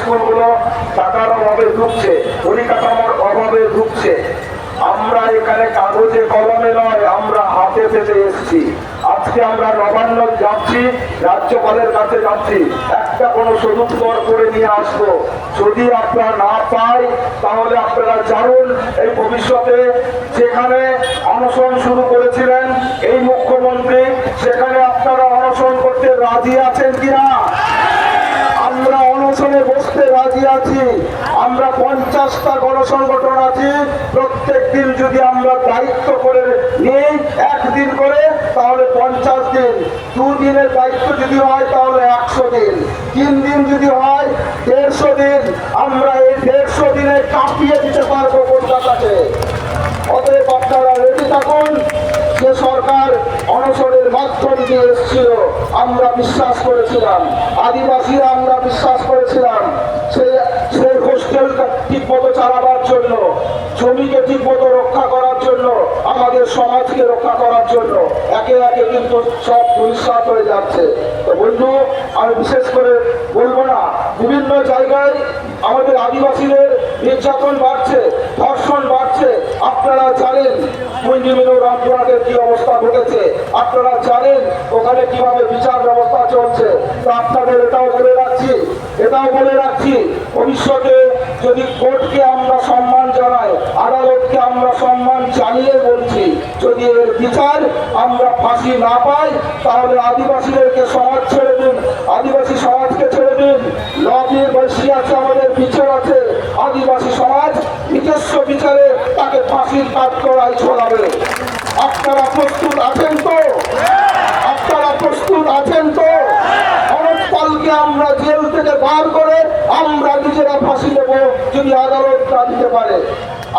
স্কুলগুলো টাকার অভাবে ঢুকছে, পরিকাঠামোর অভাবে ঢুকছে। আমরা এখানে কাগজে কলমে নয়, আমরা হাতে পেতে এসেছি। আজকে আমরা নবান্ন যাচ্ছি, রাজ্যপালের কাছে যাচ্ছি, একটা কোনো সদুত্তর করে নিয়ে আসবো। যদি আপনারা না পাই তাহলে আপনারা জানুন এই ভবিষ্যতে যেখানে অনশন শুরু করেছিলেন এই মুখ্যমন্ত্রী, সেখানে আপনারা অনশন করতে রাজি আছেন কিনা? আমরা অনশনে বসতে রাজি আছি। আমরা 50টা গণসংগঠন আছি। প্রত্যেক দিন যদি আমরা দায়িত্ব করে নিই একদিন করে, তাহলে 50 দিন। 2 দিনের দায়িত্ব যদি হয় তাহলে 100 দিন। 3 দিন যদি হয় 150 দিন। আমরা এই 150 দিনে কাঁপিয়ে দিতে পারবো কলকাতাকে। অতএব আপনারা রেডি থাকুন। যে সরকার অনশনের মাধ্যম দিয়ে এসেছিল, আমরা বিশ্বাস করেছিলাম, আদিবাসীরা আমরা বিশ্বাস করেছিলাম সেই হোস্টেলটা ঠিক মতো চালাবার জন্য, জমিকে ঠিক মতো রক্ষা করার জন্য, আমাদের সমাজকে রক্ষা করার জন্য। একে একে কিন্তু সব পরিষ্কার হয়ে যাচ্ছে। তো বন্ধু, আমি বিশেষ করে বলবো না, বিভিন্ন জায়গায় আমাদের আদিবাসীদের নির্যাতন বাড়ছে, ধর্ষণ বাড়ছে। আপনারা জানেন রামপুরহাটের কি অবস্থা ঘটেছে, আপনারা জানেন ওখানে কিভাবে বিচার ব্যবস্থা চলছে। তো আপনাদের এটাও বলে রাখছি, ভবিষ্যতে যদি কোর্টকে আমরা সম্মান জানাই, আদালতকে আমরা সম্মান জানিয়ে বলছি, যদি এর বিচার আমরা ফাঁসি না পাই তাহলে আদিবাসীদেরকে সমাজ ছেড়ে দিন, আদিবাসী সমাজকে ছেড়ে দিন। লবির বৈশী আছে, আমাদের বিচার আছে, আদিবাসী সমাজ নিজস্ব বিচারে তাকে ফাঁসির কাঠগড়ায় ঝোলাবে। আপনারা প্রস্তুত আছেন তো? আপনারা প্রস্তুত আছেন তো? অনন্তকালকে আমরা জেল থেকে বার করে আমরা নিজেরা ফাঁসি দেব যদি আদালত না দিতে পারে।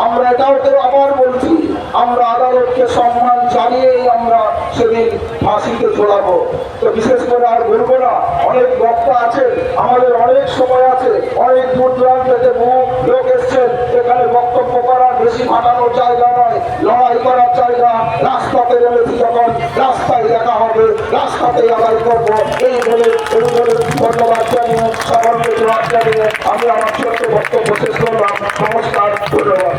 আমরা এটাও আবার বলছি, আমরা আদালতকে সম্মান জানিয়েই আমরা সেদিন ফাঁসিতে ঝোলাবো। তো বিশেষ করে আর বলবো না, অনেক বক্তা আছেন, আমাদের অনেক সময় আছে, অনেক দূর দূরান্ত থেকে বহু লোক এসছেন। এখানে বক্তব্য করার বেশি ফাটানোর জায়গা নয়, লড়াই করার জায়গা। রাস্তাতে নেমেছি যখন, রাস্তায় দেখা হবে, রাস্তাতেই আদায় করবো। এই বলে ধন্যবাদ জানিয়ে, সামান্য জবাব জানিয়ে আমি আমার ছোট্ট বক্তব্য শেষ করলাম। নমস্কার, ধন্যবাদ।